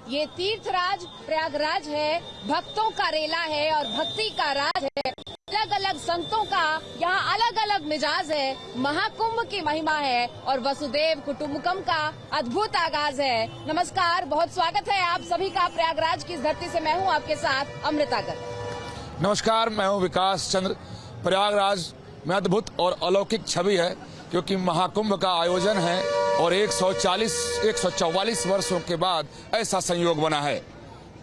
ये तीर्थराज प्रयागराज है, भक्तों का रेला है और भक्ति का राज है। अलग अलग संतों का यहाँ अलग अलग मिजाज है। महाकुंभ की महिमा है और वसुदेव कुटुंबकम का अद्भुत आगाज है। नमस्कार, बहुत स्वागत है आप सभी का प्रयागराज की इस धरती से। मैं हूँ आपके साथ अमृता गर्ग। नमस्कार, मैं हूँ विकास चंद्र। प्रयागराज में अद्भुत और अलौकिक छवि है क्योंकि महाकुंभ का आयोजन है और 144 वर्षों के बाद ऐसा संयोग बना है।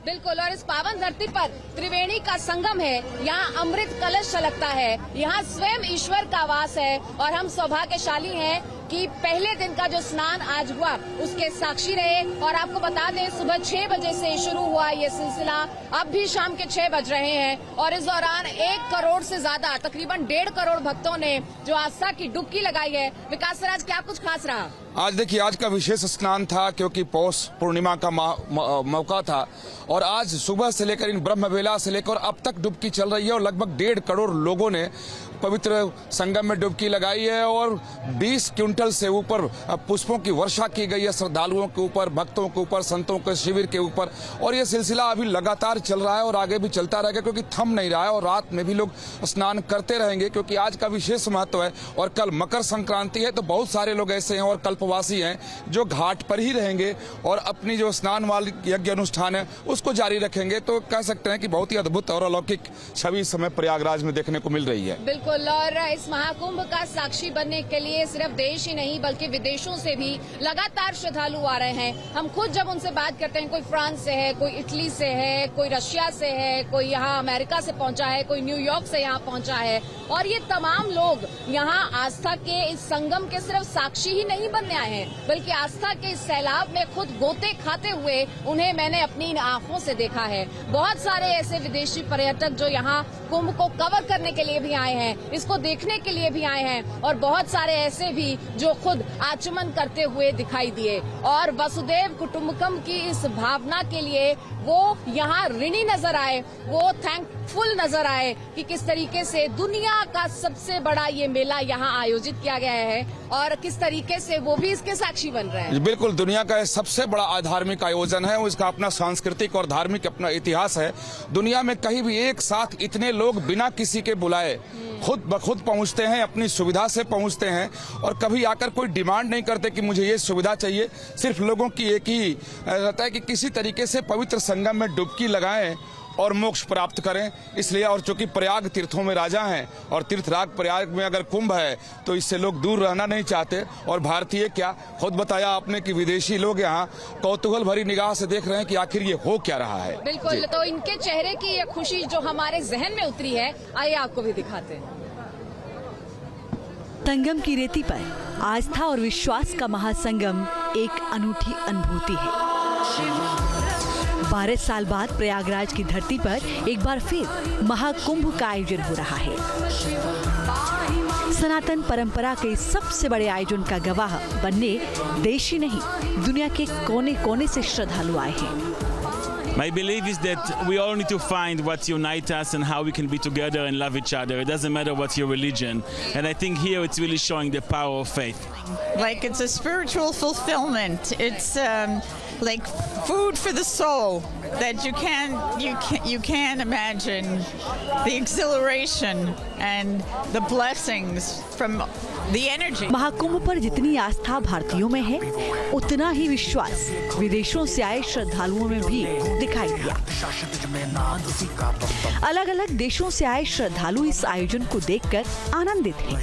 बिल्कुल, और इस पावन धरती पर त्रिवेणी का संगम है। यहाँ अमृत कलश छलकता है, यहाँ स्वयं ईश्वर का वास है और हम सौभाग्यशाली हैं कि पहले दिन का जो स्नान आज हुआ उसके साक्षी रहे। और आपको बता दें, सुबह 6 बजे से शुरू हुआ ये सिलसिला, अब भी शाम के 6 बज रहे हैं और इस दौरान 1 करोड़ से ज्यादा, तकरीबन 1.5 करोड़ भक्तों ने जो आस्था की डुबकी लगाई है। विकास सर, आज क्या कुछ खास रहा? आज देखिए, आज का विशेष स्नान था क्योंकि पौष पूर्णिमा का मौका था और आज सुबह से लेकर इन ब्रह्मवेला से लेकर अब तक डुबकी चल रही है और लगभग 1.5 करोड़ लोगों ने पवित्र संगम में डुबकी लगाई है और 20 क्विंटल से ऊपर पुष्पों की वर्षा की गई है श्रद्धालुओं के ऊपर, भक्तों के ऊपर, संतों के शिविर के ऊपर। और ये सिलसिला अभी लगातार चल रहा है और आगे भी चलता रहेगा क्योंकि थम नहीं रहा है और रात में भी लोग स्नान करते रहेंगे क्योंकि आज का विशेष महत्व है। और कल मकर संक्रांति है तो बहुत सारे लोग ऐसे हैं और कल्पवासी हैं जो घाट पर ही रहेंगे और अपनी जो स्नान वाली यज्ञ अनुष्ठान है उसको जारी रखेंगे। तो कह सकते हैं कि बहुत ही अद्भुत और अलौकिक छवि इस समय प्रयागराज में देखने को मिल रही है। बिल्कुल, और इस महाकुंभ का साक्षी बनने के लिए सिर्फ देश ही नहीं बल्कि विदेशों से भी लगातार श्रद्धालु आ रहे हैं। हम खुद जब उनसे बात करते हैं, कोई फ्रांस से है, कोई इटली से है, कोई रशिया से है, कोई यहाँ अमेरिका से पहुंचा है, कोई न्यूयॉर्क से यहाँ पहुंचा है और ये तमाम लोग यहाँ आस्था के इस संगम के सिर्फ साक्षी ही नहीं बनने आए हैं बल्कि आस्था के इस सैलाब में खुद गोते खाते हुए उन्हें मैंने अपनी आंखों से देखा है। बहुत सारे ऐसे विदेशी पर्यटक जो यहाँ कुंभ को कवर करने के लिए भी आए हैं, इसको देखने के लिए भी आए हैं और बहुत सारे ऐसे भी जो खुद आचमन करते हुए दिखाई दिए और वसुदेव कुटुंबकम की इस भावना के लिए वो यहाँ ऋणी नजर आए, वो थैंकफुल नजर आए कि किस तरीके से दुनिया का सबसे बड़ा ये मेला यहाँ आयोजित किया गया है और किस तरीके से वो भी इसके साक्षी बन रहे हैं। बिल्कुल, दुनिया का सबसे बड़ा आध्यात्मिक आयोजन है, उसका अपना सांस्कृतिक और धार्मिक अपना इतिहास है। दुनिया में कहीं भी एक साथ इतने लोग बिना किसी के बुलाए खुद ब खुद पहुंचते हैं, अपनी सुविधा से पहुंचते हैं और कभी आकर कोई डिमांड नहीं करते कि मुझे ये सुविधा चाहिए। सिर्फ लोगों की एक ही रहता है कि किसी तरीके से पवित्र संगम में डुबकी लगाएं और मोक्ष प्राप्त करें। इसलिए, और चूंकि प्रयाग तीर्थों में राजा हैं और तीर्थराज प्रयाग में अगर कुंभ है तो इससे लोग दूर रहना नहीं चाहते। और भारतीय क्या, खुद बताया आपने कि विदेशी लोग यहाँ कौतूहल भरी निगाह से देख रहे हैं कि आखिर ये हो क्या रहा है। बिल्कुल, तो इनके चेहरे की ये खुशी जो हमारे जहन में उतरी है, आइए आपको भी दिखाते हैं। संगम की रेती पर आस्था और विश्वास का महासंगम एक अनूठी अनुभूति है। 12 साल बाद प्रयागराज की धरती पर एक बार फिर महाकुंभ का आयोजन हो रहा है। सनातन परंपरा के सबसे बड़े आयोजन का गवाह बनने देश ही नहीं दुनिया के कोने कोने से श्रद्धालु आए हैं। My belief is that we all need to find what unites us and how we can be together and love each other. It doesn't matter what your religion. And I think here it's really showing the power of faith. Like it's a spiritual fulfillment. It's like food for the soul that you can't imagine the exhilaration and the blessings from the energy. Mahakumbh पर जितनी आस्था भारतीयों में है उतना ही विश्वास विदेशों से आए श्रद्धालुओं में भी दिखाई दिया। अलग अलग देशों से आए श्रद्धालु इस आयोजन को देखकर आनंदित हैं।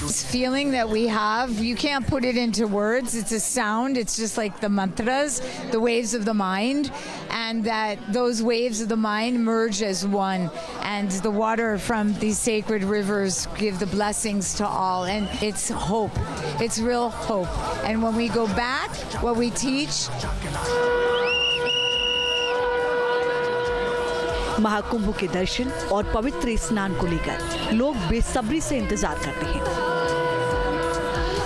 This feeling that we have, you can't put it into words. It's a sound. It's just like the mantras, the waves of the mind, and that those waves of the mind merge as one. And the water from these sacred rivers give the blessings to all. And it's hope. It's real hope. And when we go back, what we teach. Mahakumbh के दर्शन और पवित्र स्नान को लेकर लोग बेसब्री से इंतजार करते हैं।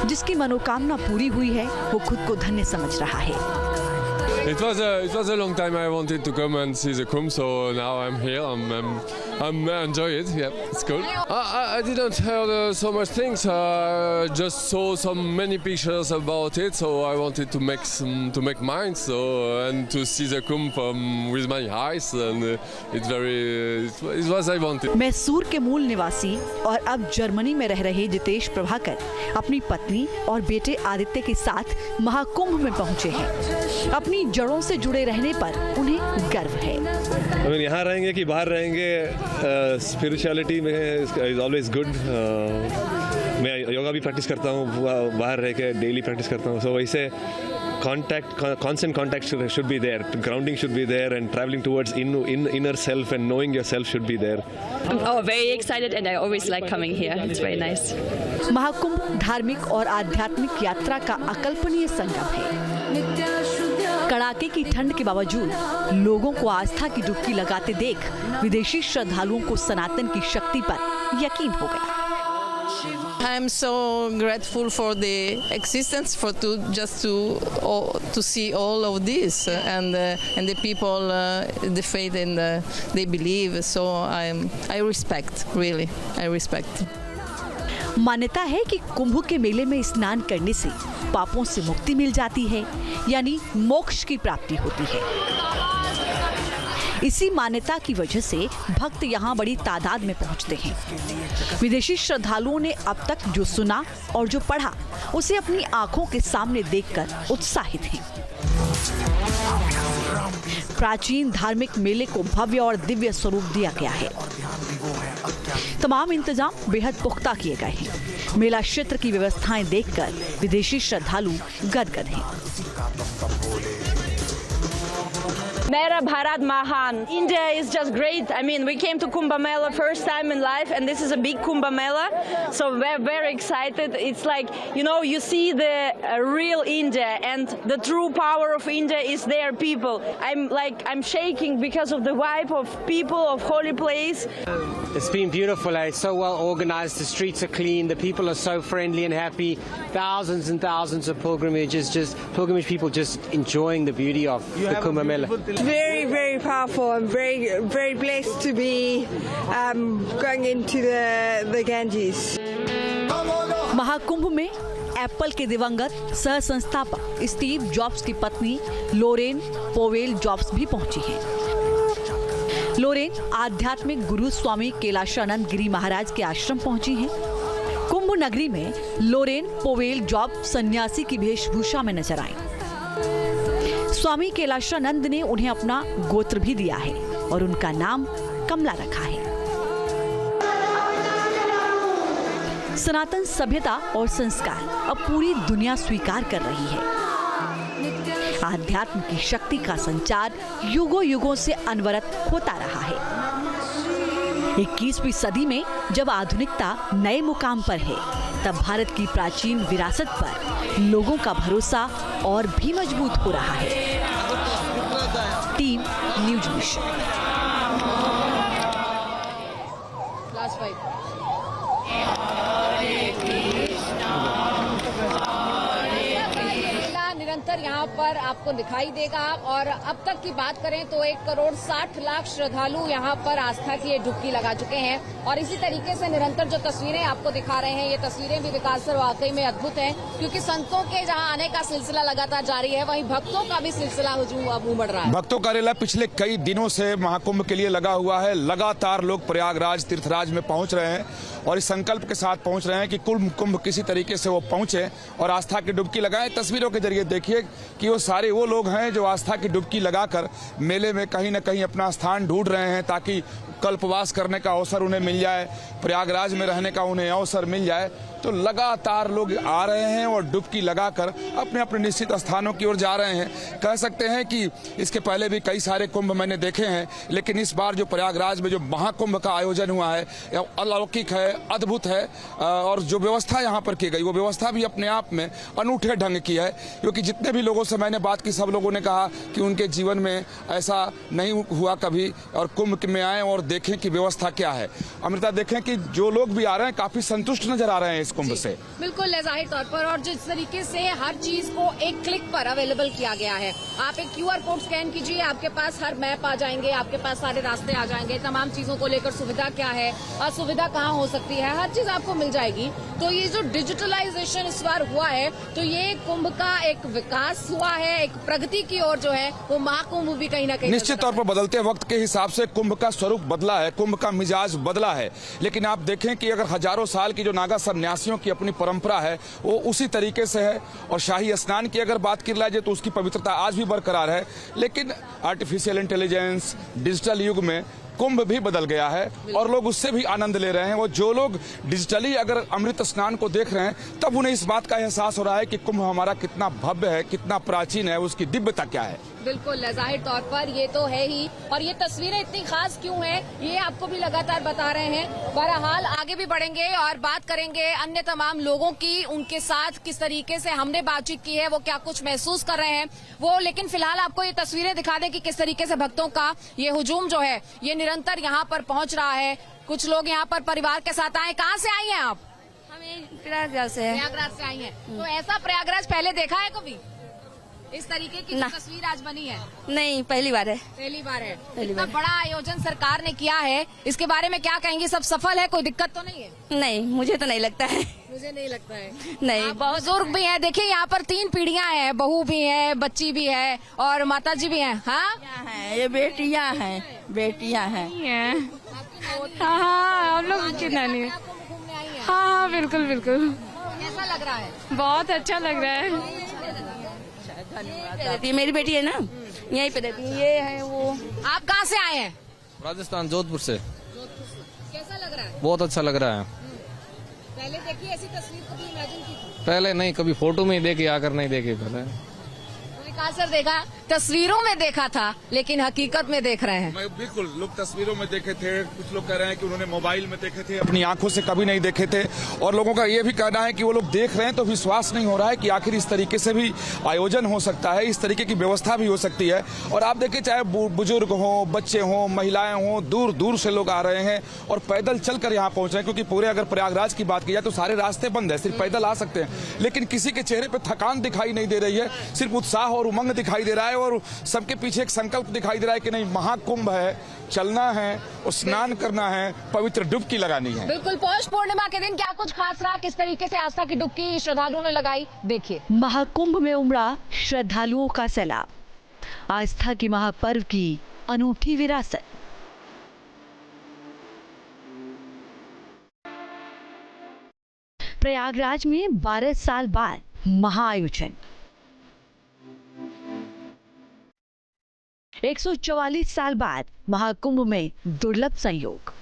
जिसकी मनोकामना पूरी हुई है वो खुद को धन्य समझ रहा है। It was a long time I wanted to come and see the Kumbh, so now I'm here. I'm enjoy it. Yeah, it's cool. I didn't hear so much things. Just saw many pictures about it, so I wanted to make mine. So and to see the Kumbh with my eyes, and it was I wanted. Mysore के मूल निवासी और अब Germany में रह रहे जितेश प्रभाकर अपनी पत्नी और बेटे आदित्य के साथ महाकुंभ में पहुंचे हैं। अपनी जड़ों से जुड़े रहने पर उन्हें गर्व है। अगर यहाँ रहेंगे कि बाहर रहेंगे, स्पिरिचुअलिटी में इज ऑलवेज गुड। मैं योगा भी प्रैक्टिस करता हूँ, बाहर रह के डेली प्रैक्टिस करता हूँ। सो वैसे constant contact should be there, grounding should be there, and traveling towards inner self and knowing yourself should be there. Oh, very excited, and I always like coming here. It's very nice. Mahakumbh धार्मिक और आध्यात्मिक यात्रा का अकल्पनीय संगम है। कड़ाके की ठंड के बावजूद लोगों को आस्था की डुबकी लगाते देख विदेशी श्रद्धालुओं को सनातन की शक्ति पर यकीन हो गया। I'm so grateful for the existence, to see all of this and the people, the faith and they believe. So I respect, really, I respect. मान्यता है कि कुंभ के मेले में स्नान करने से पापों से मुक्ति मिल जाती है, यानी मोक्ष की प्राप्ति होती है। इसी मान्यता की वजह से भक्त यहाँ बड़ी तादाद में पहुँचते हैं। विदेशी श्रद्धालुओं ने अब तक जो सुना और जो पढ़ा उसे अपनी आंखों के सामने देखकर उत्साहित हैं। प्राचीन धार्मिक मेले को भव्य और दिव्य स्वरूप दिया गया है। तमाम इंतजाम बेहद पुख्ता किए गए हैं। मेला क्षेत्र की व्यवस्थाएं देखकर विदेशी श्रद्धालु गदगद हैं। Mera Bharat Mahan. India is just great. I mean, we came to Kumbh Mela first time in life, and this is a big Kumbh Mela, so we're very excited. It's like, you see the real India, and the true power of India is their people. I'm shaking because of the vibe of people, of holy place. It's been beautiful. It's so well organized. The streets are clean. The people are so friendly and happy. Thousands and thousands of pilgrimage people just enjoying the beauty of the Kumbh Mela. Very, very powerful. I'm very, very blessed to be going into the Ganges. Mahakumbh में Apple के दिवंगत सह संस्थापक Steve jobs की पत्नी लोरेन Powell jobs भी पहुंची हैं। लोरेन आध्यात्मिक गुरु स्वामी कैलाशानंद गिरी महाराज के आश्रम पहुंची हैं। कुंभ नगरी में लोरेन पोवेल जॉब सन्यासी की वेशभूषा में नजर आई। स्वामी कैलाशानंद ने उन्हें अपना गोत्र भी दिया है और उनका नाम कमला रखा है। सनातन सभ्यता और संस्कार अब पूरी दुनिया स्वीकार कर रही है। आध्यात्म की शक्ति का संचार युगों युगों से अनवरत होता रहा है। 21वीं सदी में जब आधुनिकता नए मुकाम पर है, तब भारत की प्राचीन विरासत पर लोगों का भरोसा और भी मजबूत हो रहा है। Team news mission. निरंतर यहाँ पर आपको दिखाई देगा और अब तक की बात करें तो 1,60,00,000 श्रद्धालु यहाँ पर आस्था की डुबकी लगा चुके हैं और इसी तरीके से निरंतर जो तस्वीरें आपको दिखा रहे हैं, ये तस्वीरें भी विकास सर वाकई में अद्भुत हैं, क्योंकि संतों के जहाँ आने का सिलसिला लगातार जारी है, वहीं भक्तों का भी सिलसिला हुजूम अब उमड़ रहा है। भक्तों का रेला पिछले कई दिनों से महाकुंभ के लिए लगा हुआ है। लगातार लोग प्रयागराज तीर्थराज में पहुंच रहे हैं और इस संकल्प के साथ पहुंच रहे हैं कि कुंभ किसी तरीके से वो पहुंचे और आस्था की डुबकी लगाएं। तस्वीरों के जरिए देखिए कि वो लोग हैं जो आस्था की डुबकी लगाकर मेले में कहीं न कहीं अपना स्थान ढूंढ रहे हैं ताकि कल्पवास करने का अवसर उन्हें मिल जाए, प्रयागराज में रहने का उन्हें अवसर मिल जाए। तो लगातार लोग आ रहे हैं और डुबकी लगाकर अपने अपने निश्चित स्थानों की ओर जा रहे हैं। कह सकते हैं कि इसके पहले भी कई सारे कुंभ मैंने देखे हैं, लेकिन इस बार जो प्रयागराज में जो महाकुंभ का आयोजन हुआ है अलौकिक है, अद्भुत है और जो व्यवस्था यहाँ पर की गई वो व्यवस्था भी अपने आप में अनूठे ढंग की है, क्योंकि जितने भी लोगों से मैंने बात की सब लोगों ने कहा कि उनके जीवन में ऐसा नहीं हुआ कभी और कुंभ में आए और देखें कि व्यवस्था क्या है। अमृता, देखें कि जो लोग भी आ रहे हैं काफी संतुष्ट नजर आ रहे हैं इस कुंभ से। बिल्कुल जाहिर तौर पर, और जिस तरीके से हर चीज को एक क्लिक पर अवेलेबल किया गया है। आप एक QR कोड स्कैन कीजिए, आपके पास हर मैप आ जाएंगे, आपके पास सारे रास्ते आ जाएंगे, तमाम चीजों को लेकर सुविधा क्या है, असुविधा कहाँ हो सकती है, हर चीज आपको मिल जाएगी। तो ये जो डिजिटलाइजेशन इस बार हुआ है, तो ये कुंभ का एक विकास हुआ है, एक प्रगति की ओर जो है वो महाकुंभ भी कहीं ना कहीं निश्चित तौर पर बदलते वक्त के हिसाब से कुंभ का स्वरूप बदला है, कुंभ का मिजाज बदला है। लेकिन आप देखें कि अगर हजारों साल की जो नागा सन्यासियों की अपनी परंपरा है वो उसी तरीके से है, और शाही स्नान की अगर बात की जाए तो उसकी पवित्रता आज भी बरकरार है। लेकिन आर्टिफिशियल इंटेलिजेंस, डिजिटल युग में कुंभ भी बदल गया है और लोग उससे भी आनंद ले रहे हैं। वो जो लोग डिजिटली अगर अमृत स्नान को देख रहे हैं तब उन्हें इस बात का एहसास हो रहा है कि कुंभ हमारा कितना भव्य है, कितना प्राचीन है, उसकी दिव्यता क्या है। बिल्कुल जाहिर तौर पर ये तो है ही, और ये तस्वीरें इतनी खास क्यों हैं ये आपको भी लगातार बता रहे हैं। बहरहाल आगे भी बढ़ेंगे और बात करेंगे अन्य तमाम लोगों की, उनके साथ किस तरीके से हमने बातचीत की है, वो क्या कुछ महसूस कर रहे हैं वो। लेकिन फिलहाल आपको ये तस्वीरें दिखा दें कि किस तरीके से भक्तों का ये हुजूम जो है ये निरंतर यहाँ पर पहुंच रहा है। कुछ लोग यहाँ पर परिवार के साथ आए। कहाँ से आई हैं आप? हमें प्रयागराज से है। प्रयागराज से आई हैं। तो ऐसा प्रयागराज पहले देखा है कभी? इस तरीके की तस्वीर आज बनी है? नहीं, पहली बार है। पहली बार है। इतना बड़ा आयोजन सरकार ने किया है, इसके बारे में क्या कहेंगे? सब सफल है, कोई दिक्कत तो नहीं है? नहीं, मुझे तो नहीं लगता है। मुझे नहीं लगता है। नहीं, बहुत बुजुर्ग भी हैं। देखिए यहाँ पर 3 पीढ़ियां हैं, बहू भी है, बच्ची भी है और माता जी भी हैं। हाँ, ये बेटियां हैं, बेटियां हैं। हाँ, हम लोग नानी। हाँ, बिल्कुल बिल्कुल। कैसा लग रहा है? बहुत अच्छा लग रहा है। रहती है मेरी बेटी है ना, यहीं पे रहती है। ये है वो। आप कहाँ से आए हैं? राजस्थान, जोधपुर से। कैसा लग रहा है? बहुत अच्छा लग रहा है। पहले देखी ऐसी तस्वीर कभी इमेजिन की थी? पहले नहीं, कभी फोटो में ही देखी, आकर नहीं देखी पहले। कहाँ सर देखा? तस्वीरों में देखा था, लेकिन हकीकत में देख रहे हैं। बिल्कुल, लोग तस्वीरों में देखे थे, कुछ लोग कह रहे हैं कि उन्होंने मोबाइल में देखे थे, अपनी आंखों से कभी नहीं देखे थे। और लोगों का ये भी कहना है कि वो लोग देख रहे हैं तो विश्वास नहीं हो रहा है कि आखिर इस तरीके से भी आयोजन हो सकता है, इस तरीके की व्यवस्था भी हो सकती है। और आप देखिए, चाहे बुजुर्ग हो, बच्चे हों, महिलाएं हों, दूर दूर से लोग आ रहे हैं और पैदल चलकर यहाँ पहुंच रहे हैं। क्योंकि पूरे अगर प्रयागराज की बात की जाए तो सारे रास्ते बंद है, सिर्फ पैदल आ सकते हैं। लेकिन किसी के चेहरे पर थकान दिखाई नहीं दे रही है, सिर्फ उत्साह और उमंग दिखाई दे रहा है। और सबके पीछे एक संकल्प दिखाई दे रहा है कि नहीं, महाकुंभ है, चलना है और स्नान करना है, पवित्र डुबकी लगानी है। बिल्कुल। पौष पूर्णिमा के दिन क्या कुछ खास रहा, किस तरीके से आस्था की डुबकी श्रद्धालुओं ने लगाई, देखिए। महाकुंभ में उमड़ा श्रद्धालुओं का सैलाब, आस्था की महापर्व की अनूठी विरासत। प्रयागराज में 12 साल बाद महाआयोजन। 144 साल बाद महाकुंभ में दुर्लभ संयोग।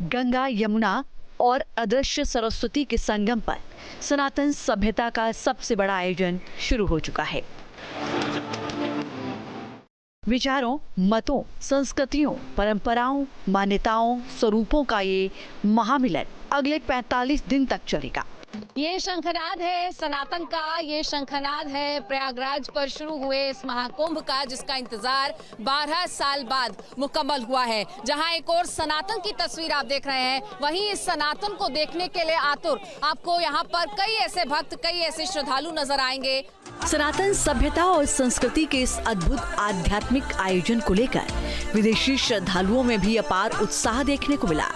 गंगा, यमुना और अदृश्य सरस्वती के संगम पर सनातन सभ्यता का सबसे बड़ा आयोजन शुरू हो चुका है। विचारों, मतों, संस्कृतियों, परंपराओं, मान्यताओं, स्वरूपों का ये महामिलन अगले 45 दिन तक चलेगा। ये शंखनाद है सनातन का, ये शंखनाद है प्रयागराज पर शुरू हुए इस महाकुंभ का, जिसका इंतजार 12 साल बाद मुकम्मल हुआ है। जहां एक और सनातन की तस्वीर आप देख रहे हैं, वहीं इस सनातन को देखने के लिए आतुर आपको यहाँ पर कई ऐसे भक्त, कई ऐसे श्रद्धालु नजर आएंगे। सनातन सभ्यता और संस्कृति के इस अद्भुत आध्यात्मिक आयोजन को लेकर विदेशी श्रद्धालुओं में भी अपार उत्साह देखने को मिला।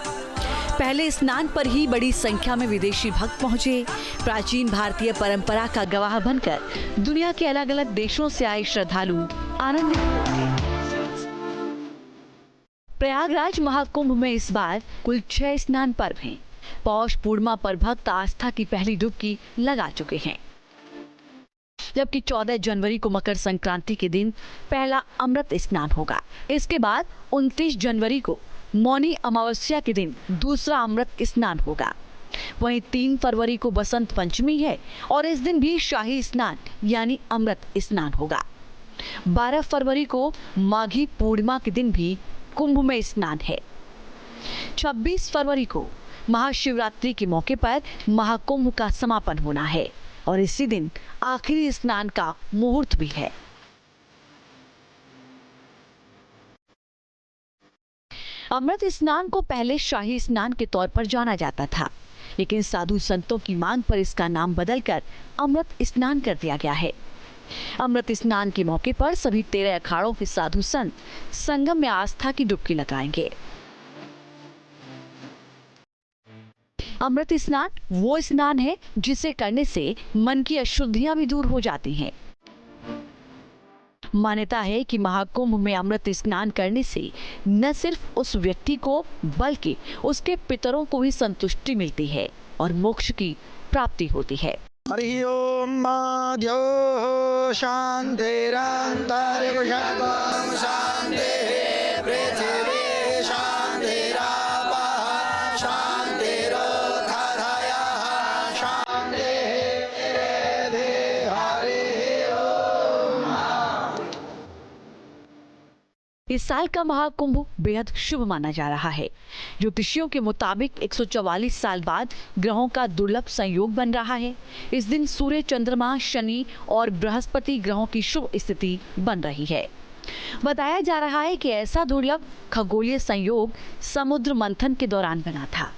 पहले स्नान पर ही बड़ी संख्या में विदेशी भक्त पहुंचे। प्राचीन भारतीय परंपरा का गवाह बनकर दुनिया के अलग अलग देशों से आए श्रद्धालु आनंदित हुए। प्रयागराज महाकुंभ में इस बार कुल 6 स्नान पर्व हैं। पौष पूर्णिमा पर भक्त आस्था की पहली डुबकी लगा चुके हैं, जबकि 14 जनवरी को मकर संक्रांति के दिन पहला अमृत स्नान होगा। इसके बाद 29 जनवरी को मौनी अमावस्या के दिन दूसरा अमृत स्नान होगा। वहीं 3 फरवरी को बसंत पंचमी है और इस दिन भी शाही स्नान यानी अमृत स्नान होगा। 12 फरवरी को माघी पूर्णिमा के दिन भी कुंभ में स्नान है। 26 फरवरी को महाशिवरात्रि के मौके पर महाकुंभ का समापन होना है और इसी दिन आखिरी स्नान का मुहूर्त भी है। अमृत स्नान को पहले शाही स्नान के तौर पर जाना जाता था, लेकिन साधु संतों की मांग पर इसका नाम बदलकर अमृत स्नान कर दिया गया है। अमृत स्नान के मौके पर सभी 13 अखाड़ों के साधु संत संगम में आस्था की डुबकी लगाएंगे। अमृत स्नान वो स्नान है जिसे करने से मन की अशुद्धियां भी दूर हो जाती हैं। मान्यता है कि महाकुंभ में अमृत स्नान करने से न सिर्फ उस व्यक्ति को बल्कि उसके पितरों को भी संतुष्टि मिलती है और मोक्ष की प्राप्ति होती है। हरि ओम माध्यो शांतिरंतरिक्षं शांतिः पृथिवी शांतिरापः शांतिरोधरयः शांतिः हरि ओम। इस साल का महाकुंभ बेहद शुभ माना जा रहा है। ज्योतिषियों के मुताबिक 144 साल बाद ग्रहों का दुर्लभ संयोग बन रहा है। इस दिन सूर्य, चंद्रमा, शनि और बृहस्पति ग्रहों की शुभ स्थिति बन रही है। बताया जा रहा है कि ऐसा दुर्लभ खगोलीय संयोग समुद्र मंथन के दौरान बना था।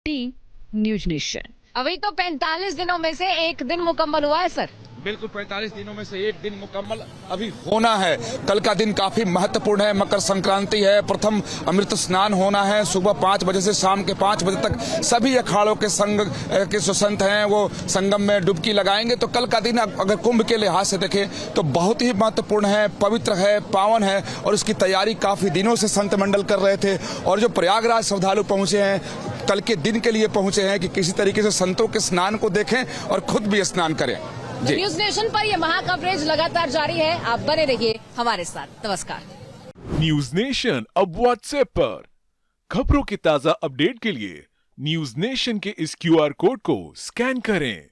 Team news nation. अभी तो 45 दिनों में से एक दिन मुकम्मल हुआ है सर। बिल्कुल 45 दिनों में से एक दिन मुकम्मल अभी होना है। कल का दिन काफी महत्वपूर्ण है, मकर संक्रांति है। प्रथम अमृत स्नान होना है सुबह 5 बजे से शाम के 5 बजे तक। सभी अखाड़ों के संघ के जो संत हैं वो संगम में डुबकी लगाएंगे। तो कल का दिन अगर कुंभ के लिहाज से देखें तो बहुत ही महत्वपूर्ण है, पवित्र है, पावन है और इसकी तैयारी काफी दिनों से संत मंडल कर रहे थे। और जो प्रयागराज श्रद्धालु पहुंचे हैं कल के दिन के लिए पहुंचे हैं कि किसी तरीके से संतों के स्नान को देखें और खुद भी स्नान करें। न्यूज नेशन पर यह महा कवरेज लगातार जारी है। आप बने रहिए हमारे साथ। नमस्कार। न्यूज नेशन अब व्हाट्सएप पर खबरों की ताजा अपडेट के लिए न्यूज नेशन के इस QR कोड को स्कैन करें।